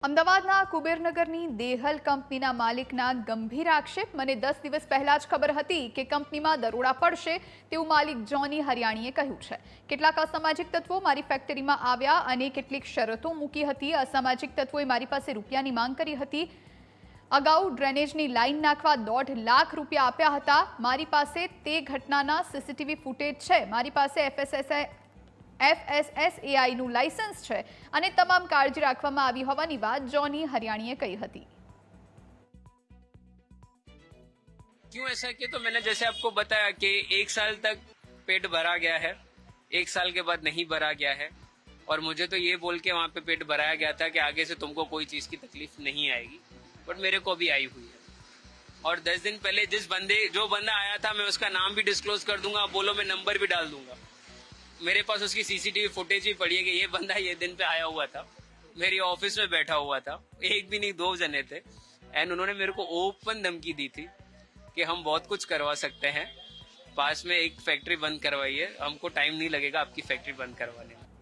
અમદાવાદના કુબેરનગરની દેહલ કંપનીના માલિકના ગંભીર આક્ષેપ મને 10 દિવસ પહેલા જ ખબર હતી કે કંપનીમાં દરોડા પડશે તેવું માલિક જોની હરિયાણીએ કહ્યું છે। કેટલાક અસામાજિક તત્વો મારી ફેક્ટરીમાં આવ્યા અને કેટલીક શરતો મૂકી હતી। અસામાજિક તત્વોએ મારી પાસે રૂપિયાની માંગ કરી હતી। અગાઉ ડ્રેનેજની લાઈન નાખવા 1.5 લાખ રૂપિયા આપ્યા હતા। મારી પાસે તે ઘટનાના સીસીટીવી ફૂટેજ છે। મારી પાસે FSSAI નું લાયસન્સ છે અને તમામ કાળજી રાખવામાં આવી હોવાની વાત જોની હરિયાણીએ કહી હતી। क्यों ऐसा किया? तो मैंने जैसे आपको बताया कि 1 साल तक पेट भरा गया है, 1 साल के बाद नहीं भरा गया है और मुझे तो ये बोल के वहां पे पेट भराया गया था कि आगे से तुमको कोई चीज की तकलीफ नहीं आएगी, बट मेरे को अभी आई हुई है। और 10 दिन पहले जो बंदा आया था मैं उसका नाम भी डिस्क्लोज कर दूंगा, बोलो मैं नंबर भी डाल दूंगा। मेरे पास उसकी सीसीटीवी फुटेज भी पड़ी है कि ये बंदा ये दिन पे आया हुआ था, मेरी ऑफिस में बैठा हुआ था, एक भी नहीं 2 जने थे एंड उन्होंने मेरे को ओपन धमकी दी थी कि हम बहुत कुछ करवा सकते हैं, पास में एक फैक्ट्री बंद करवाइए, हमको टाइम नहीं लगेगा आपकी फैक्ट्री बंद करवाने में।